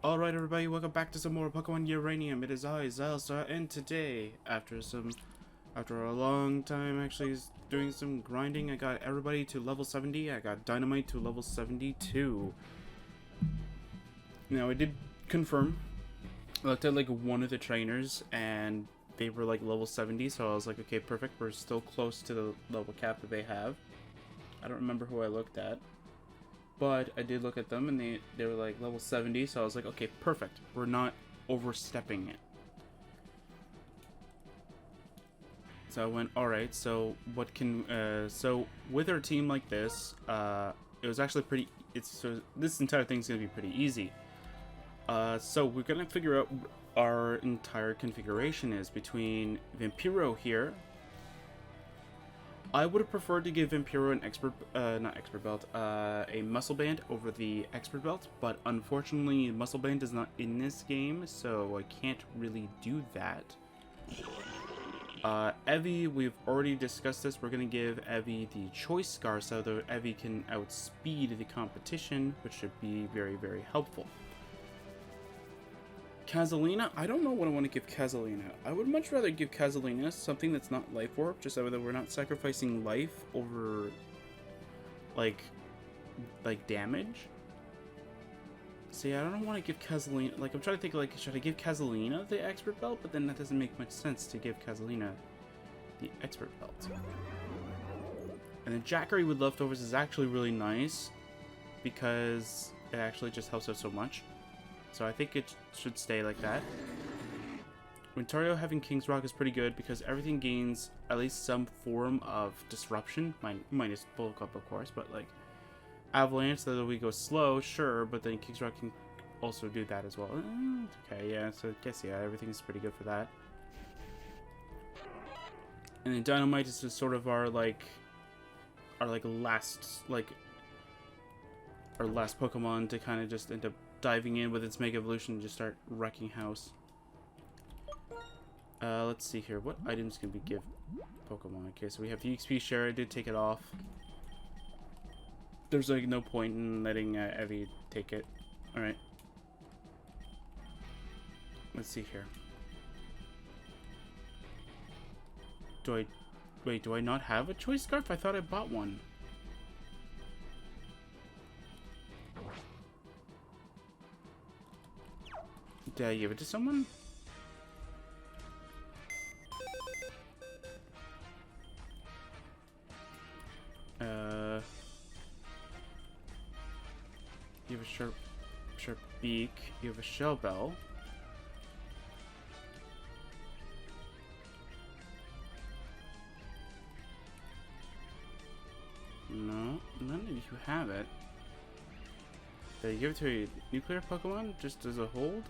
Alright everybody, welcome back to some more Pokemon Uranium. It is I, Xilestar, and today, after a long time actually doing some grinding, I got everybody to level 70, I got Dynamite to level 72. Now I did confirm, I looked at like one of the trainers, and they were like level 70, so I was like, okay, perfect, we're still close to the level cap that they have. I don't remember who I looked at. But I did look at them, and they were like level 70, so I was like, okay, perfect. We're not overstepping it. So I went, alright, so what can, so with our team like this, it was actually pretty, this entire thing's gonna be pretty easy. So we're gonna figure out our entire configuration is between Vampiro here. I would have preferred to give Vampiro an not expert belt, a muscle band over the expert belt, but unfortunately muscle band is not in this game, so I can't really do that. Evie, we've already discussed this, we're going to give Evie the choice scar so that Evie can outspeed the competition, which should be very, very helpful. Casalina, I don't know what I want to give Casalina. I would much rather give Casalina something that's not Life Orb, just so that we're not sacrificing life over, like damage. See, I don't want to give Casalina, like, I'm trying to think, like, should I give Casalina the Expert Belt? But then that doesn't make much sense to give Casalina the Expert Belt. And then Jackery with Leftovers is actually really nice, because it actually just helps out so much. So I think it should stay like that. Wintario having King's Rock is pretty good because everything gains at least some form of disruption. Minus bulk up, of course, but like Avalanche, so that we go slow, sure, but then King's Rock can also do that as well. Okay, yeah, so I guess, yeah, everything's pretty good for that. And then Dynamite is just sort of our last Pokemon to kind of just end up diving in with its Mega Evolution and just start wrecking house. Let's see here. What items can we give Pokemon? Okay, so we have the XP share. I did take it off. There's like no point in letting Evie take it. Alright. Let's see here. Do I not have a choice scarf? I thought I bought one. Did I give it to someone? You have a sharp beak. You have a shell bell. No, none of you have it. Did I give it to a nuclear Pokemon just as a hold?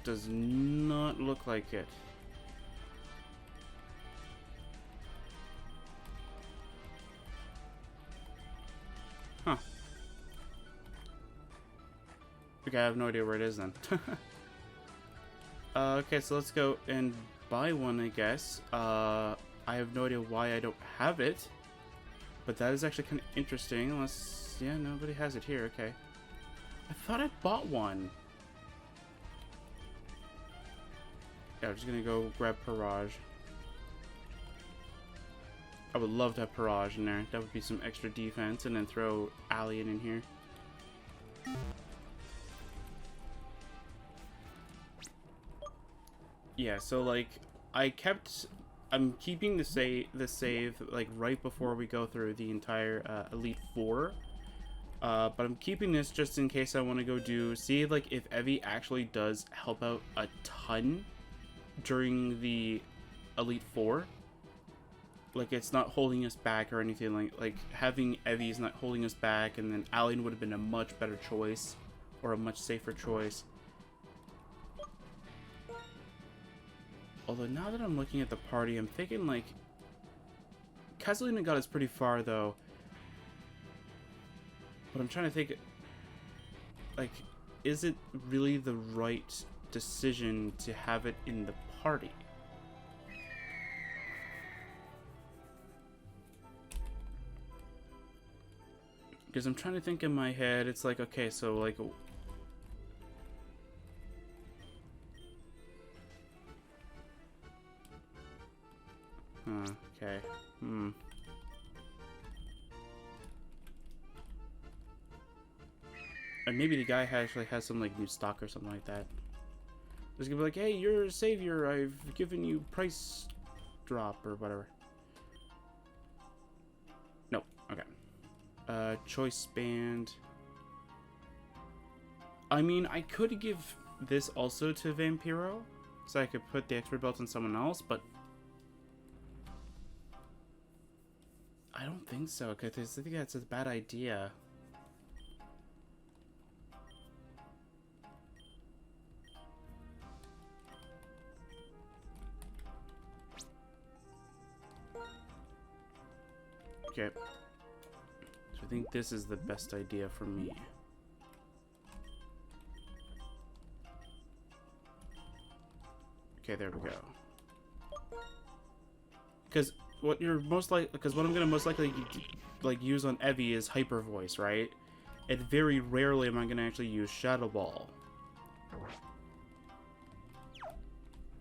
Does not look like it. Huh. Okay, I have no idea where it is then. Okay, so let's go and buy one, I guess. I have no idea why I don't have it. But that is actually kind of interesting, unless... yeah, nobody has it here, okay. I thought I bought one. Yeah, I'm just gonna go grab Parage. I would love to have Parage in there. That would be some extra defense, and then throw Alien in here. Yeah, so like I'm keeping the save like right before we go through the entire Elite Four. But I'm keeping this just in case I want to go see like if Evie actually does help out a ton during the Elite Four. Like it's not holding us back or anything, like having Evie is not holding us back, and then Alien would have been a much better choice or a much safer choice. Although now that I'm looking at the party, I'm thinking like Casalina got us pretty far though. But I'm trying to think, like, is it really the right decision to have it in the party? Because I'm trying to think in my head, it's like, okay, so like... okay. And maybe the guy actually has some like new stock or something like that. Just gonna be like, hey, you're a savior, I've given you price drop or whatever. No, okay. Choice band. I mean, I could give this also to Vampiro, so I could put the expert belt on someone else, but I don't think so, because I think that's a bad idea. Okay. So I think this is the best idea for me. Okay, there we go. Because what you're most like, because what I'm gonna most likely like use on Evie is Hyper Voice, right? And very rarely am I gonna actually use Shadow Ball.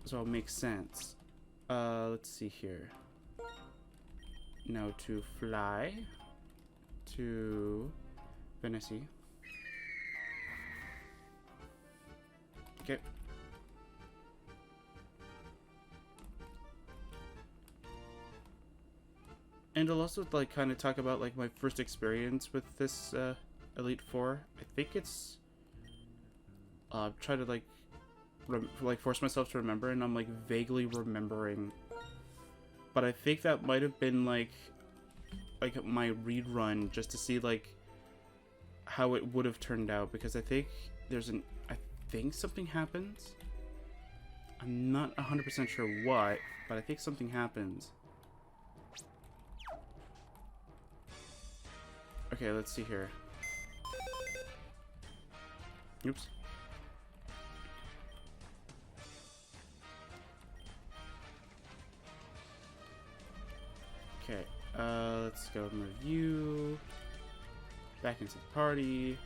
So it makes sense. Let's see here. Now to fly to Venice. Okay. And I'll also like kind of talk about like my first experience with this Elite Four. I think it's try to like force myself to remember, and I'm like vaguely remembering. But I think that might have been like my read run just to see like how it would have turned out, because I think I think something happens. I'm not 100% sure what, but I think something happens. Okay, let's see here. Oops. Okay, let's go and review. Back into the party.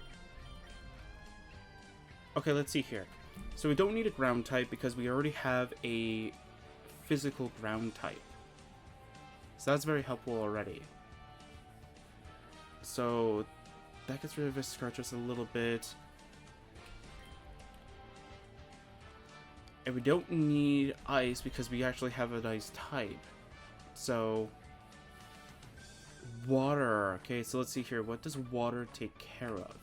Okay, let's see here. So we don't need a ground type because we already have a physical ground type. So that's very helpful already. So that gets rid of his Scartress a little bit. And we don't need ice because we actually have an ice type. So water. Okay, so let's see here. What does water take care of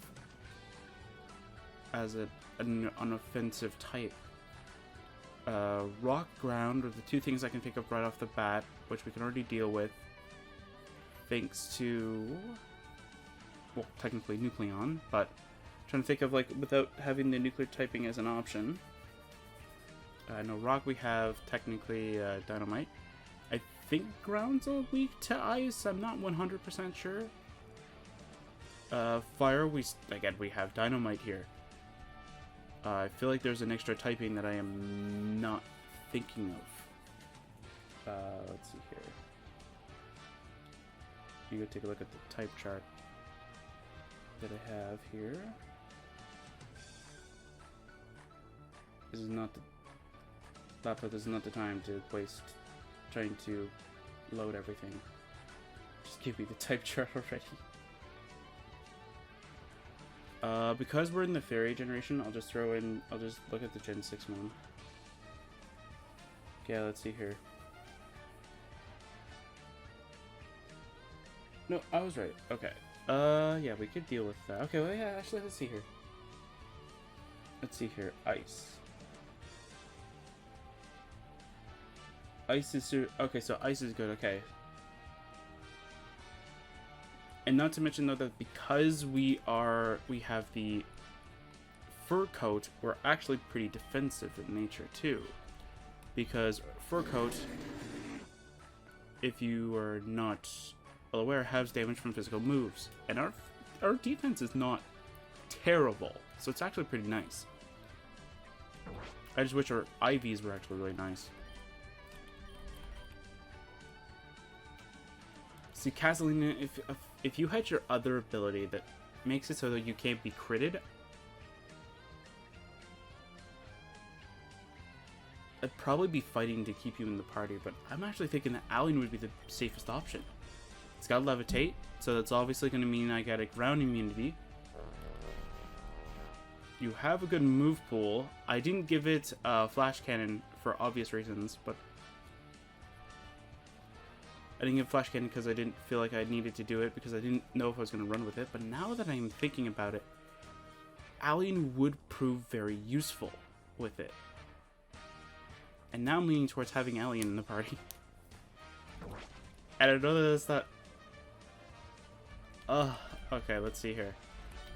as an offensive type? Rock, ground are the two things I can think of right off the bat, which we can already deal with. Thanks to, well, technically Nucleon, but I'm trying to think of like without having the nuclear typing as an option. No, rock we have technically dynamite. I think ground's a weak to ice. I'm not 100% sure. Fire, we have dynamite here. I feel like there's an extra typing that I am not thinking of. Let's see here. You go take a look at the type chart that I have here. This is not the laptop. This is not the time to waste trying to load everything. Just give me the type chart already. Because we're in the fairy generation, I'll just look at the Gen 6 one. Okay, let's see here. No, I was right. Okay. Yeah, we could deal with that. Okay, well, yeah, actually, let's see here. Let's see here. Ice. Ice is... Okay, so ice is good, okay. And not to mention, though, that because we have the fur coat, we're actually pretty defensive in nature, too. Because fur coat, if you are not well aware, has damage from physical moves. And our defense is not terrible, so it's actually pretty nice. I just wish our IVs were actually really nice. See, Casalina, if you had your other ability that makes it so that you can't be critted, I'd probably be fighting to keep you in the party, but I'm actually thinking that Alien would be the safest option. It's got Levitate, so that's obviously going to mean I get a ground immunity. You have a good move pool. I didn't give it Flash Cannon for obvious reasons, but I didn't give Flash Cannon because I didn't feel like I needed to do it because I didn't know if I was going to run with it. But now that I'm thinking about it, Alien would prove very useful with it. And now I'm leaning towards having Alien in the party. And I know that that's not... okay, let's see here.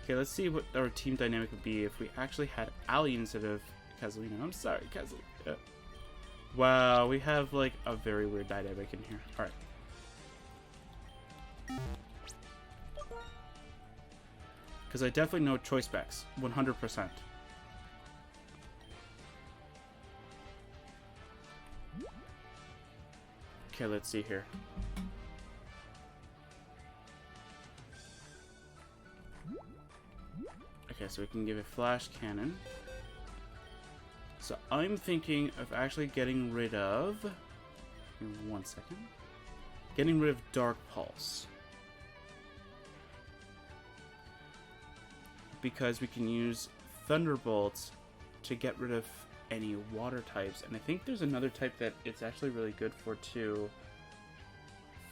Okay, let's see what our team dynamic would be if we actually had Alien instead of Casalina. I'm sorry, Casalina. Wow, we have like a very weird dynamic in here. Alright. Because I definitely know choice specs. 100%. Okay, let's see here. Okay, so we can give it Flash Cannon. So I'm thinking of actually getting rid of... Give me 1 second. Getting rid of Dark Pulse. Because we can use Thunderbolts to get rid of any water types. And I think there's another type that it's actually really good for too.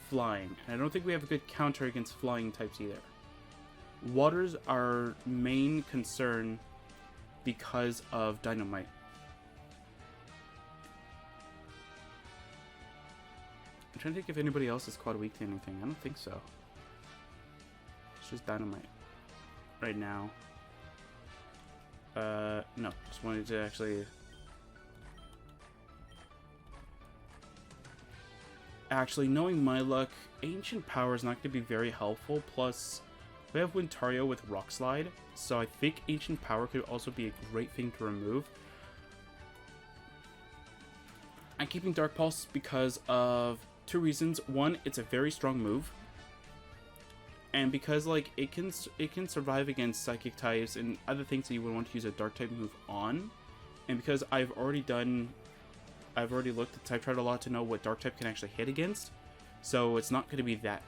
Flying. And I don't think we have a good counter against flying types either. Water's our main concern because of Dynamite. I'm trying to think if anybody else is quad weak to anything. I don't think so. It's just Dynamite right now. No. Just wanted to actually... Actually, knowing my luck, Ancient Power is not going to be very helpful. Plus, we have Wintario with Rock Slide, so I think Ancient Power could also be a great thing to remove. I'm keeping Dark Pulse because of two reasons. One, it's a very strong move, and because like it can survive against Psychic types and other things that you would want to use a Dark type move on, and because I've already looked at type chart a lot to know what Dark type can actually hit against, so it's not going to be that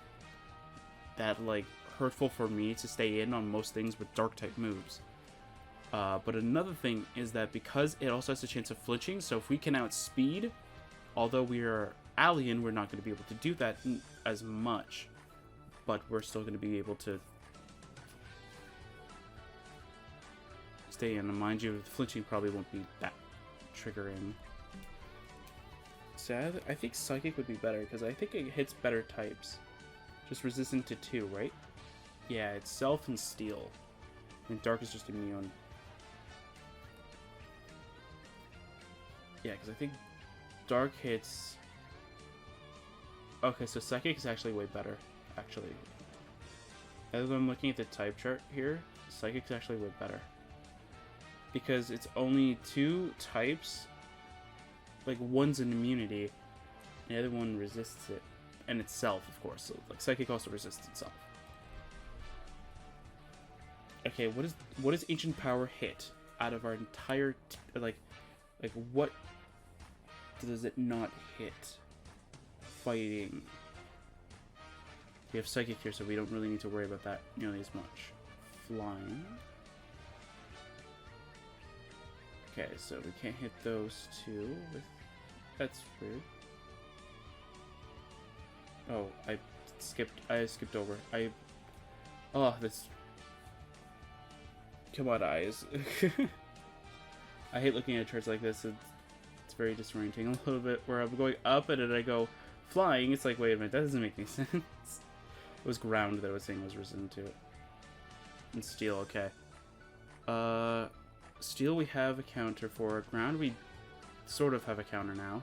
like hurtful for me to stay in on most things with Dark type moves. But another thing is that because it also has a chance of flinching, so if we can outspeed, although we are Alien, we're not going to be able to do that as much, but we're still going to be able to stay in. And mind you, the flinching probably won't be that triggering. Sad. I think Psychic would be better because I think it hits better types. Just resistant to 2, right? Yeah, it's Self and Steel. And Dark is just immune. Yeah, because I think Dark hits... Okay, so Psychic is actually way better, actually. As I'm looking at the type chart here, Psychic's actually way better. Because it's only 2 types. Like, one's an immunity, and the other one resists it. And it's Self, of course. So, like, Psychic also resists itself. Okay, what does Ancient Power hit out of our entire like what does it not hit? Fighting. We have Psychic here, so we don't really need to worry about that nearly as much. Flying. Okay, so we can't hit those 2 with... That's rude. Oh, I skipped over. Oh, this... Come on, eyes. I hate looking at charts like this. It's very disorienting a little bit, where I'm going up and then I go flying. It's like, wait a minute, that doesn't make any sense. It was ground that I was saying was resistant to it. And Steel, okay. Steel we have a counter for. Ground we sort of have a counter now.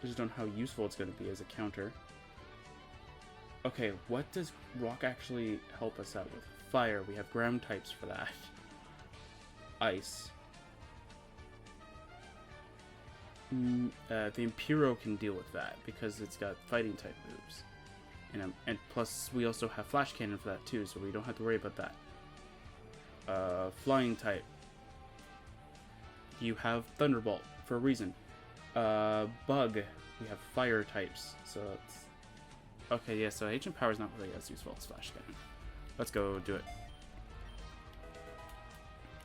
I just don't know how useful it's going to be as a counter. Okay, what does Rock actually help us out with? Fire, we have ground types for that. Ice. The Impero can deal with that because it's got fighting type moves. And plus, we also have Flash Cannon for that too, so we don't have to worry about that. Flying type. You have Thunderbolt for a reason. Bug. We have Fire types, so it's... Okay, yeah, so Ancient Power is not really as useful as Flash Cannon. Let's go do it.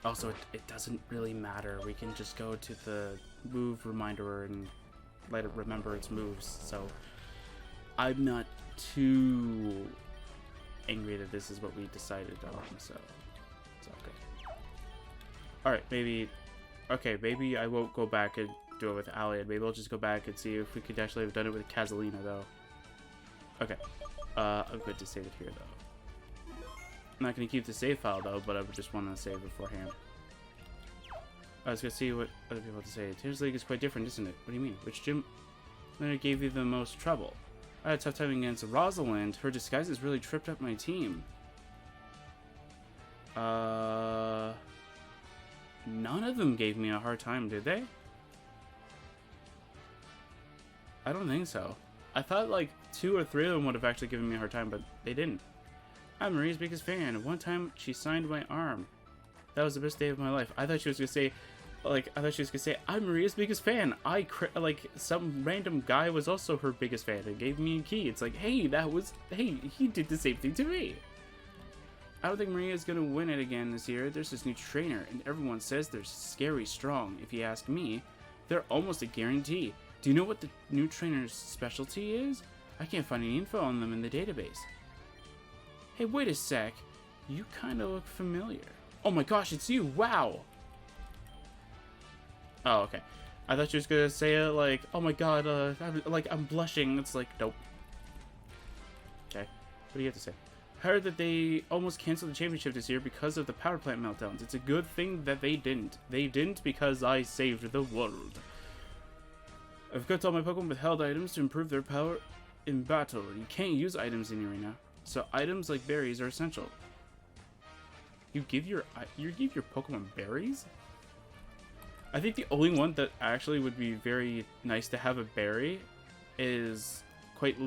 Also, it doesn't really matter. We can just go to the move reminder and let it remember its moves, so... I'm not too angry that this is what we decided on, so it's all good. Alright, maybe... Okay, maybe I won't go back and do it with Allied. Maybe I'll just go back and see if we could actually have done it with Xilestar, though. Okay. I'm good to save it here, though. I'm not going to keep the save file, though, but I would just want to save beforehand. I was going to see what other people have to say. Tears League is quite different, isn't it? What do you mean? Which gym leader gave you the most trouble? I had a tough time against Rosalind. Her disguises really tripped up my team. None of them gave me a hard time, did they? I don't think so. I thought like 2 or 3 of them would have actually given me a hard time, but they didn't. I'm Maria's biggest fan. One time she signed my arm. That was the best day of my life. I thought she was gonna say, I'm Maria's biggest fan. Some random guy was also her biggest fan and gave me a key. It's like, hey, he did the same thing to me. I don't think Maria's gonna win it again this year. There's this new trainer, and everyone says they're scary strong. If you ask me, they're almost a guarantee. Do you know what the new trainer's specialty is? I can't find any info on them in the database. Hey, wait a sec. You kind of look familiar. Oh my gosh, it's you! Wow! Oh, okay. I thought you was gonna say it like, oh my god, I'm blushing. It's like, nope. Okay. What do you have to say? I heard that they almost canceled the championship this year because of the power plant meltdowns. It's a good thing that they didn't. They didn't because I saved the world. I've equipped all my Pokemon with held items to improve their power in battle. You can't use items in Arena, so items like berries are essential. You give your Pokemon berries? I think the only one that actually would be very nice to have a berry is quite